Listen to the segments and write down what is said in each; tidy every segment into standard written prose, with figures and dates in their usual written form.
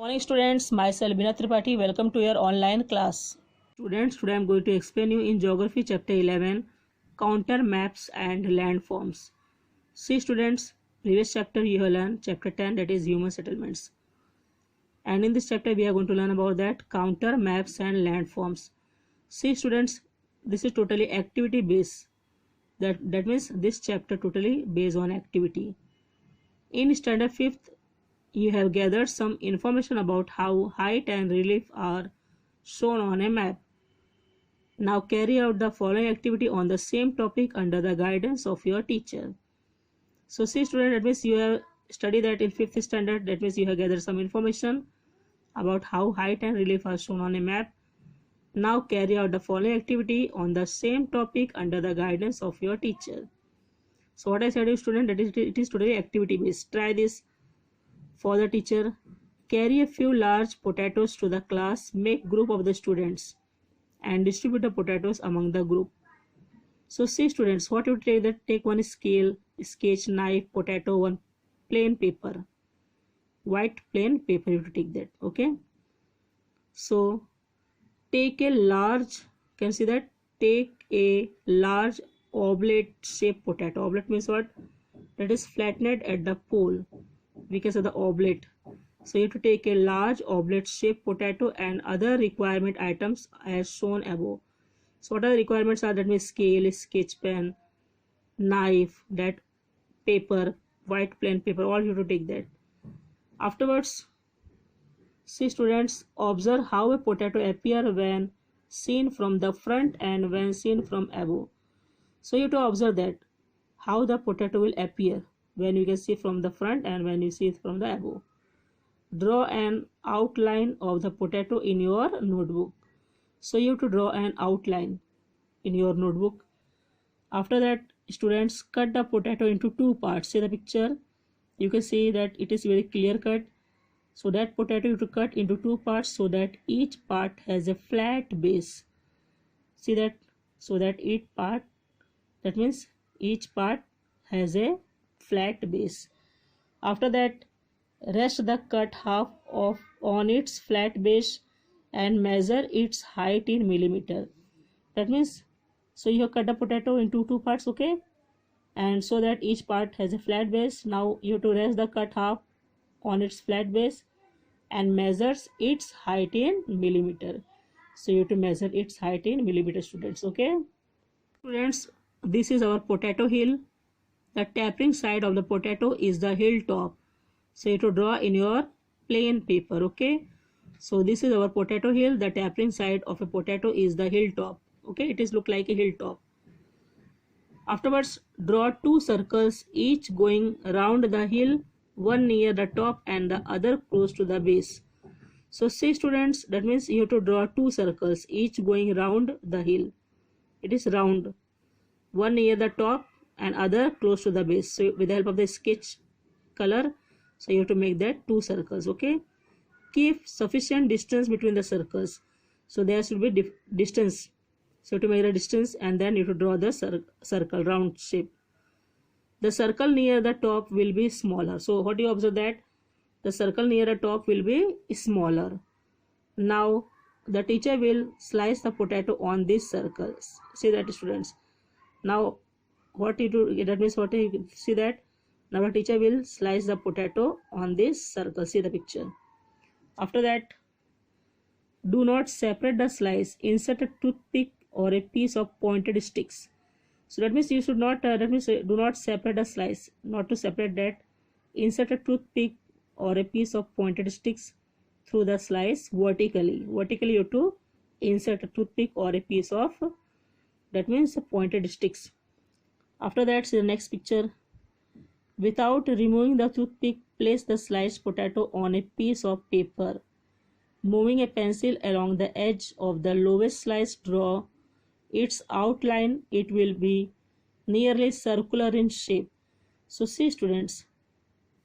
Morning students, myself Bina Tripathi, welcome to your online class. Students, today I am going to explain you in Geography chapter 11, counter maps and landforms. See students, previous chapter you have learned chapter 10, that is human settlements. And in this chapter we are going to learn about that counter maps and landforms. See students, this is totally activity based. That means this chapter totally based on activity. In standard 5th, you have gathered some information about how height and relief are shown on a map. Now carry out the following activity on the same topic under the guidance of your teacher. So see student, that means you have studied that in 5th standard, that means you have gathered some information about how height and relief are shown on a map. Now carry out the following activity on the same topic under the guidance of your teacher. So what I said to student, that it is totally activity based. Try this. For the teacher, carry a few large potatoes to the class, make group of the students and distribute the potatoes among the group. So see students, what you take that, take one scale, sketch, knife, potato, one plain paper, white plain paper you have to take that, okay. So take a large, can see that, take a large oblate shaped potato. Oblate means what? That is flattened at the pole. We can say the oblate. So you have to take a large oblate shaped potato and other requirement items as shown above. So what are the requirements are? That means scale, sketch pen, knife, that paper, white plain paper, all you have to take that. Afterwards, see students, observe how a potato appear when seen from the front and when seen from above. So you have to observe that how the potato will appear when you can see from the front and when you see it from the above. Draw an outline of the potato in your notebook. So you have to draw an outline in your notebook. After that, students, cut the potato into two parts. See the picture. You can see that it is very clear cut. So that potato you have to cut into two parts so that each part has a flat base. See that? So that each part, that means each part has a flat base. After that, rest the cut half of on its flat base and measure its height in millimeter. That means, so you have cut the potato into two parts, okay, and so that each part has a flat base. Now you have to rest the cut half on its flat base and measures its height in millimeter. So you have to measure its height in millimeter, students, okay. Students, this is our potato hill. The tapering side of the potato is the hilltop. So you have to draw in your plain paper, okay. So this is our potato hill. The tapering side of a potato is the hilltop, okay. It is look like a hilltop. Afterwards, draw two circles, each going round the hill, one near the top and the other close to the base. So see students, that means you have to draw two circles, each going round the hill. It is round, one near the top and other close to the base. So with the help of the sketch color, so you have to make that two circles, okay. Keep sufficient distance between the circles. So there should be distance. So to measure distance and then you have to draw the circle, round shape. The circle near the top will be smaller. So what do you observe that? The circle near the top will be smaller. Now the teacher will slice the potato on these circles. See that students. Now what you do, that means what you see that now the teacher will slice the potato on this circle. See the picture. After that, do not separate the slice. Insert a toothpick or a piece of pointed sticks. So that means you should not that means do not separate the slice. Not to separate that, insert a toothpick or a piece of pointed sticks through the slice vertically. Vertically you have to insert a toothpick or a piece of, that means pointed sticks. After that, see the next picture. Without removing the toothpick, place the sliced potato on a piece of paper. Moving a pencil along the edge of the lowest slice, draw its outline. It will be nearly circular in shape. So see students,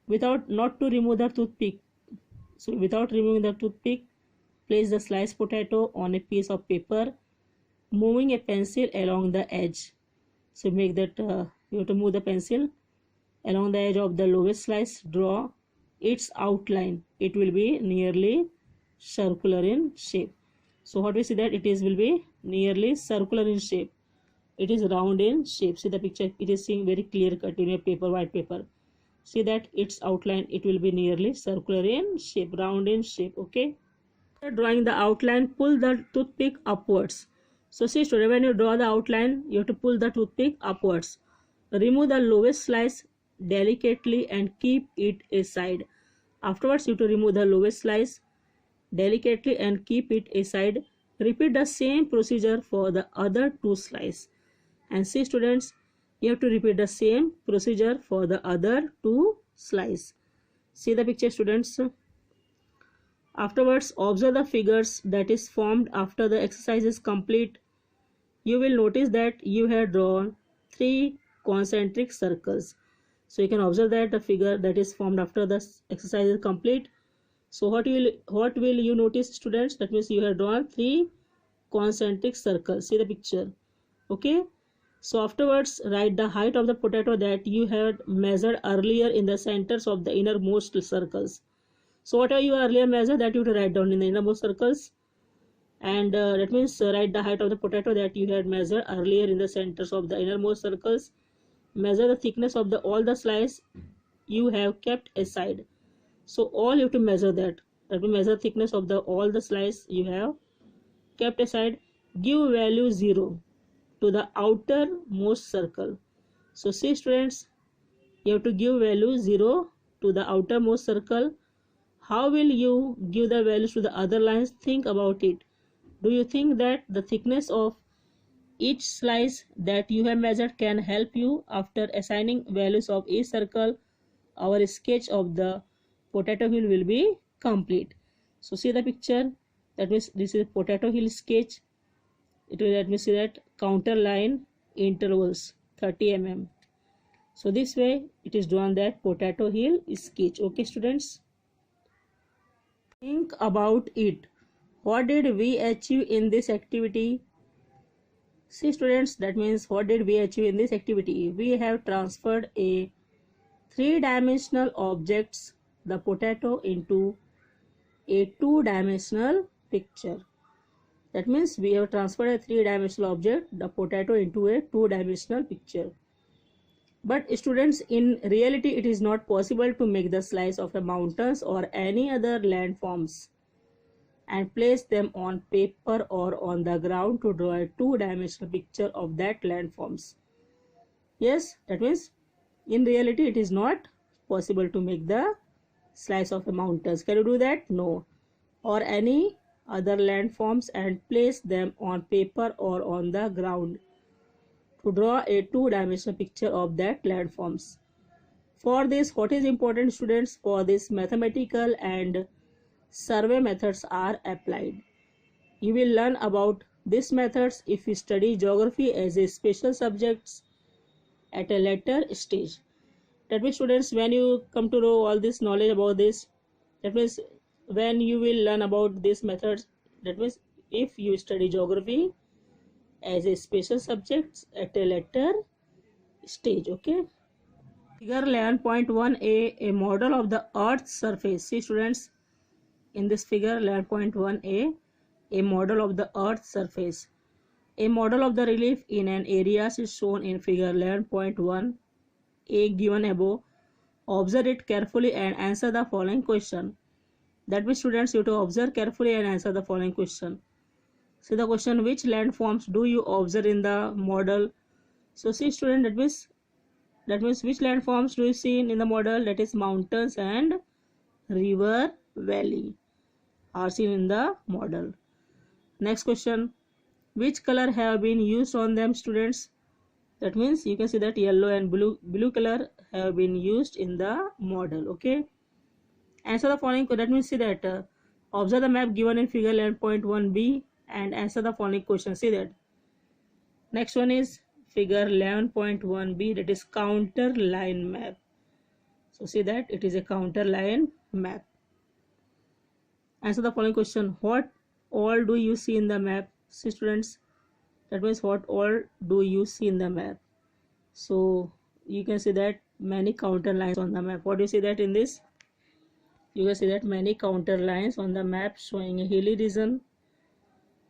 without not to remove the toothpick. So without removing the toothpick, place the sliced potato on a piece of paper, moving a pencil along the edge. So make that you have to move the pencil along the edge of the lowest slice. Draw its outline, it will be nearly circular in shape. So what we see that it is will be nearly circular in shape. It is round in shape. See the picture, it is seeing very clear cut in a paper, white paper. See that its outline, it will be nearly circular in shape, round in shape. Okay. After drawing the outline, pull the toothpick upwards. So see student, when you draw the outline, you have to pull the toothpick upwards. Remove the lowest slice delicately and keep it aside. Afterwards, you have to remove the lowest slice delicately and keep it aside. Repeat the same procedure for the other two slices. And see students, you have to repeat the same procedure for the other two slices. See the picture students. Afterwards, observe the figures that is formed after the exercise is complete. You will notice that you have drawn 3 concentric circles. So you can observe that the figure that is formed after the exercise is complete. So what will you notice students? That means you have drawn 3 concentric circles. See the picture. Okay. So afterwards, write the height of the potato that you had measured earlier in the centers of the innermost circles. So whatever you earlier measured, that you have to write down in the innermost circles. And that means write the height of the potato that you had measured earlier in the centers of the innermost circles. Measure the thickness of all the slices you have kept aside. So all you have to measure that. That will measure thickness of all the slices you have kept aside. Give value 0 to the outermost circle. So see students, you have to give value 0 to the outermost circle. How will you give the values to the other lines? Think about it. Do you think that the thickness of each slice that you have measured can help you after assigning values of each circle? Our sketch of the potato hill will be complete. So see the picture. That means this is potato hill sketch. It will let me see that counter line intervals 30 mm. So this way it is drawn that potato hill sketch. Okay students. Think about it. What did we achieve in this activity? See students, that means what did we achieve in this activity? We have transferred a 3-dimensional objects, the potato, into a 2-dimensional picture. That means we have transferred a 3-dimensional object, the potato, into a 2-dimensional picture. But students, in reality it is not possible to make the slice of a mountains or any other landforms and place them on paper or on the ground to draw a 2-dimensional picture of that landforms. Yes, that means in reality it is not possible to make the slice of a mountains. Can you do that? No. Or any other landforms and place them on paper or on the ground to draw a 2-dimensional picture of that landforms. For this, what is important students? For this, mathematical and survey methods are applied. You will learn about these methods if you study geography as a special subject at a later stage. That means students, when you come to know all this knowledge about this, that means when you will learn about these methods, that means if you study geography as a special subject at a later stage. Okay. Figure 11.1a, a model of the Earth's surface. See students, in this figure 11.1a, a model of the Earth's surface. A model of the relief in an area is shown in figure 11.1a given above. Observe it carefully and answer the following question. That means students, you have to observe carefully and answer the following question. See the question, which landforms do you observe in the model? So see student, that means which landforms do you see in the model? That is mountains and river valley are seen in the model. Next question, which color have been used on them students? That means you can see that yellow and blue color have been used in the model. Okay. Answer the following. That means see that observe the map given in figure 11.1b and answer the following question. See that. Next one is figure 11.1b, that is counter line map. So see that it is a counter line map. Answer the following question. What all do you see in the map? See students, that means what all do you see in the map? So you can see that many counter lines on the map. What do you see that in this? you can see that many counter lines on the map showing a hilly region,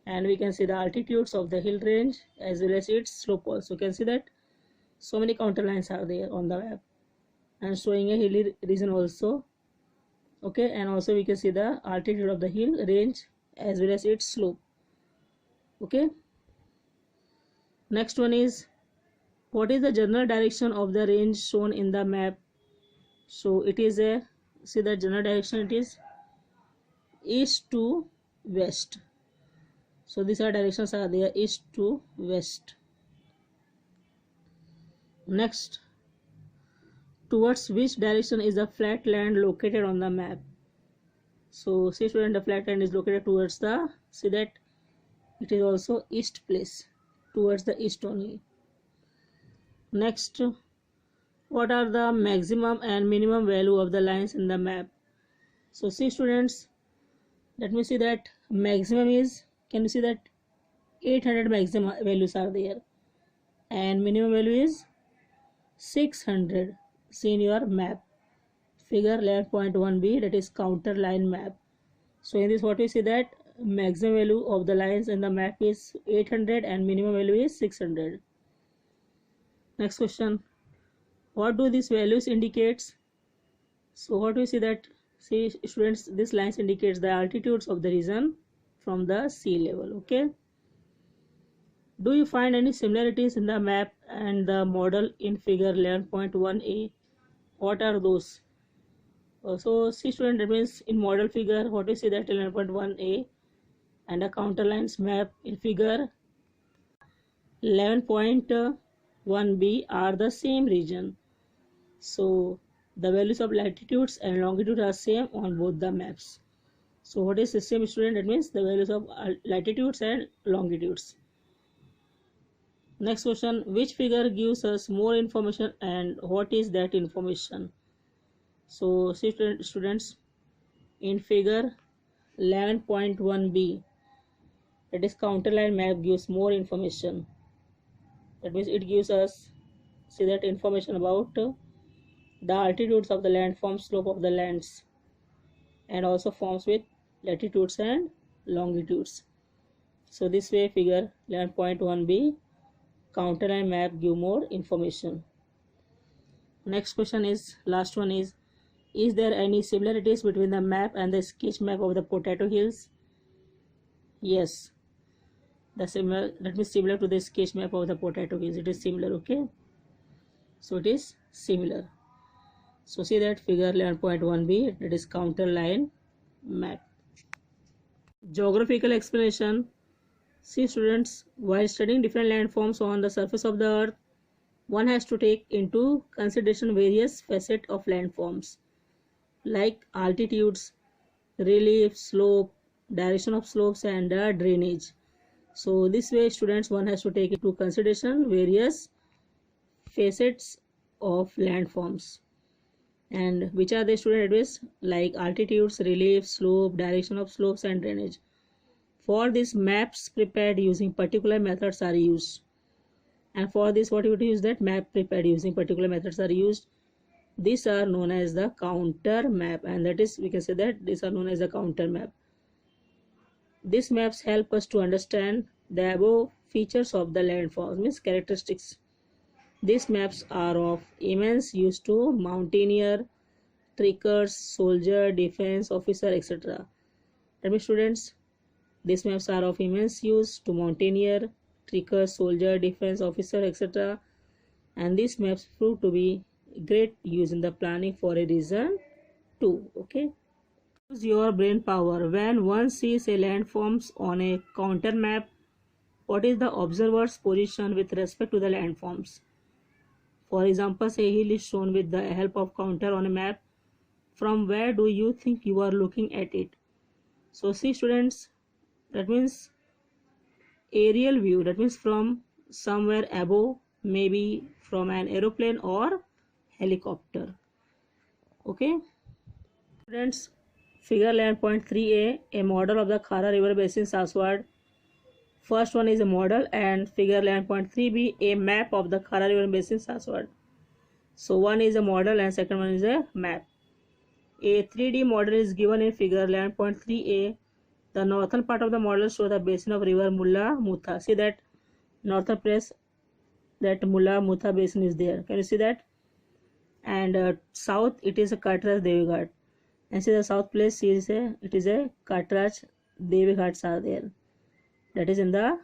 and we can see the altitudes of the hill range as well as its slope also. You can see that so many counter lines are there on the map and showing a hilly region also. Okay, and also we can see the altitude of the hill range as well as its slope. Okay, next one is, what is the general direction of the range shown in the map? So it is a, see the general direction, it is east to west. So these are directions are there, east to west. Next, towards which direction is the flat land located on the map? So see student, the flat land is located towards the, see that it is also east place, towards the east only. Next, what are the maximum and minimum value of the lines in the map? So see students, let me see that maximum is, can you see that 800 maximum values are there, and minimum value is 600. See in your map, figure 11.1b, that is counter line map. So in this, what we see that maximum value of the lines in the map is 800 and minimum value is 600. Next question, what do these values indicates? So what we see that, see students, this lines indicates the altitudes of the region from the sea level. Okay, do you find any similarities in the map and the model in figure 11.1a? What are those? So see student, that means in model figure, what we see that 11.1a and a counter lines map in figure 11.1b are the same region. So the values of latitudes and longitude are same on both the maps. So what is the same student? That means the values of latitudes and longitudes. Next question, which figure gives us more information and what is that information? So see students, in figure 11.1b, that is counterline map, gives more information. That means it gives us, see that information about the altitudes of the landform, slope of the lands, and also forms with latitudes and longitudes. So this way figure 11.1b counterline map give more information. Next question is, last one is there any similarities between the map and the sketch map of the Potato Hills? Yes, the similar, that means similar to the sketch map of the Potato Hills, it is similar. Okay, so it is similar. So see that figure 11.1b, that is counter line map. Geographical explanation. See students, while studying different landforms on the surface of the earth, one has to take into consideration various facets of landforms like altitudes, relief, slope, direction of slopes, and drainage. So this way students, one has to take into consideration various facets of landforms, and which are the student address, like altitudes, relief, slope, direction of slopes, and drainage. For this, maps prepared using particular methods are used, and for this what you would use, that map prepared using particular methods are used. These are known as the counter map, and that is, we can say that these are known as the counter map. These maps help us to understand the above features of the landforms, means characteristics. These maps are of immense use to mountaineer, trekkers, soldier, defense officer, etc. That means students, these maps are of immense use to mountaineer, trekker, soldier, defense officer, etc. And these maps prove to be great use in the planning for a region too. Okay. Use your brain power. When one sees a landforms on a counter map, what is the observer's position with respect to the landforms? For example, say a hill is shown with the help of counter on a map. From where do you think you are looking at it? So see students, that means aerial view, that means from somewhere above, maybe from an aeroplane or helicopter. Okay students, figure 11.3a, a model of the Khara river basin southward. First one is a model, and figure 11.3b, a map of the Khara river basin southward. So one is a model and second one is a map. A 3D model is given in figure 11.3a. The northern part of the model shows the basin of river Mulla Mutha. See that northern place, that Mulla Mutha basin is there. Can you see that? And south it is a Katraj Devi Ghat. And see the south place is it is a Katraj Devi Ghats are there. That is in the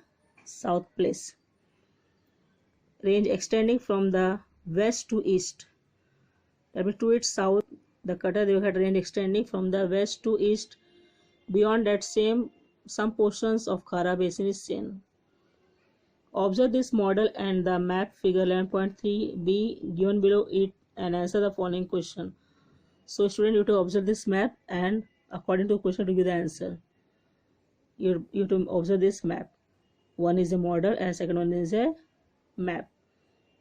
south place. Range extending from the west to east. That means to its south, the Katraj Devi Ghat range extending from the west to east. Beyond that some portions of Khara basin is seen. Observe this model and the map figure 11.3b given below it and answer the following question. So student, you have to observe this map and according to the question to give the answer. You have to observe this map. One is a model and second one is a map.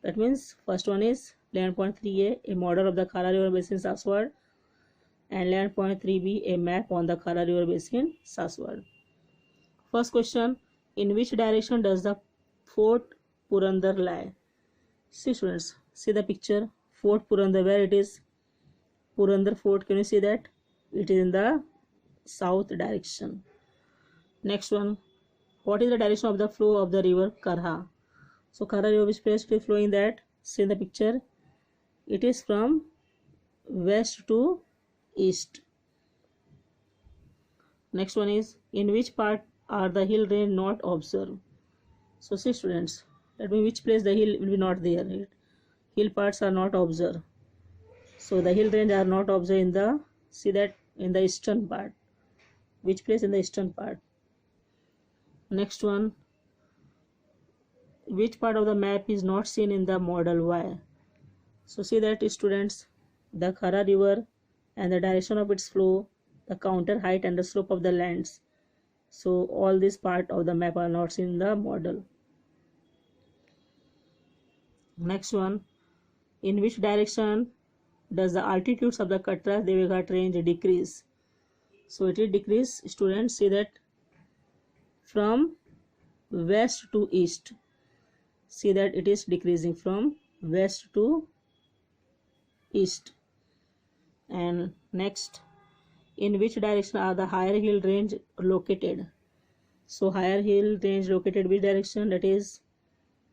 That means first one is 11.3a, a model of the Khara river basin southward, and 11.3b, a map on the Khara river basin southward. First question, in which direction does the Fort Purandar lie? See students, see the picture. Fort Purandar, where it is? Purandar Fort, can you see that? It is in the south direction. Next one, what is the direction of the flow of the river Karha? So Khara river, which place it is flowing that? See the picture. It is from west to east. Next one is, in which part are the hill range not observed? So see students, that means which place the hill will be not there. Hill parts are not observed. So the hill range are not observed in the, see that, in the eastern part. Which place in the eastern part? Next one, which part of the map is not seen in the model? Why? So see that students, the Khara river and the direction of its flow, the counter height and the slope of the lands. So all this part of the map are not seen in the model. Next one, in which direction does the altitudes of the Katraj Devi Ghat range decrease? So it will decrease, students, see that, from west to east. See that it is decreasing from west to east. And next, in which direction are the higher hill range located? So higher hill range located which direction? That is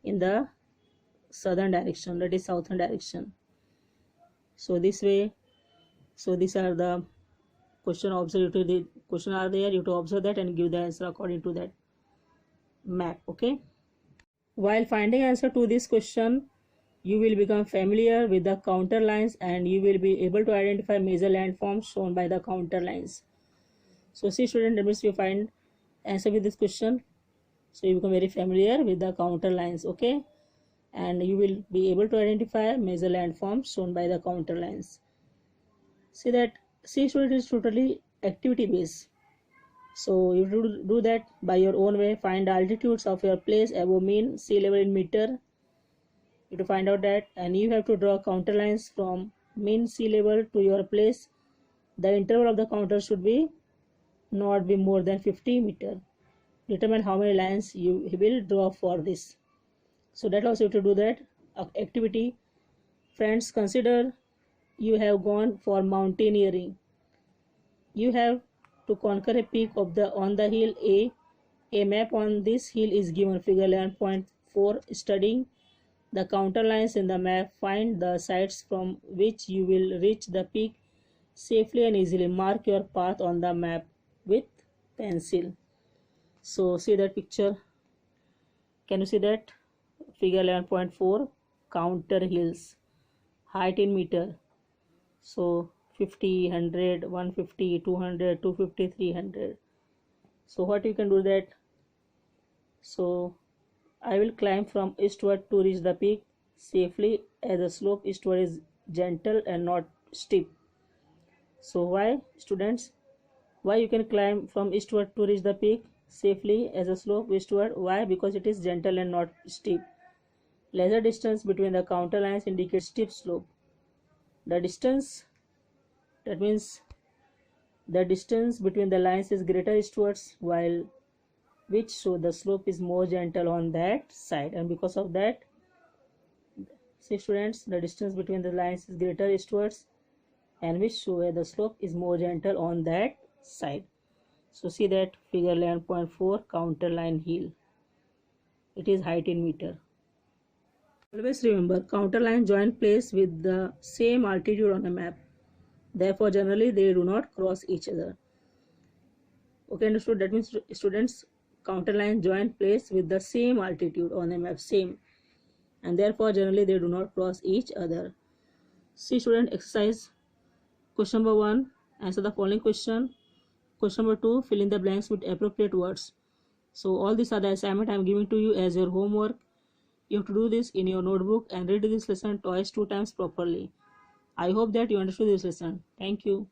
in the southern direction, that is southern direction. So this way, so these are the question observed. The question are there, you have to observe that and give the answer according to that map. Okay, while finding answer to this question, you will become familiar with the counter lines and you will be able to identify major landforms shown by the counter lines. So see student, that means you find answer with this question, so you become very familiar with the counter lines. Okay, and you will be able to identify major landforms shown by the counter lines. See that, see student, is totally activity based. So you do that by your own way. Find the altitudes of your place above mean sea level in meter. You have to find out that, and you have to draw counter lines from mean sea level to your place. The interval of the counter should be not be more than 50 meter. Determine how many lines you will draw for this. So that also you have to do that activity. Friends, consider you have gone for mountaineering. You have to conquer a peak of the on the hill A. A map on this hill is given, figure 11.4. Studying the counter lines in the map, find the sites from which you will reach the peak safely and easily. Mark your path on the map with pencil. So see that picture. Can you see that? Figure 11.4, counter hills, height in meter. So 50, 100, 150, 200, 250, 300. So what you can do that? So I will climb from eastward to reach the peak safely, as the slope eastward is gentle and not steep. So why, students? Why you can climb from eastward to reach the peak safely as a slope eastward? Why? Because it is gentle and not steep. Lesser distance between the counter lines indicates steep slope. The distance, that means the distance between the lines is greater eastwards, while which so the slope is more gentle on that side, and because of that, see students, the distance between the lines is greater eastwards and which where the slope is more gentle on that side. So see that figure 11.4 counter line hill. It is height in meter. Always remember, counter line join place with the same altitude on a map. Therefore, generally they do not cross each other. Okay, understood? That means students, counter line join place with the same altitude on a map, same, and therefore generally they do not cross each other. See student, exercise question number 1, answer the following question. Question number 2, fill in the blanks with appropriate words. So all these are the assignment I am giving to you as your homework. You have to do this in your notebook and read this lesson twice, 2 times properly. I hope that you understood this lesson. Thank you.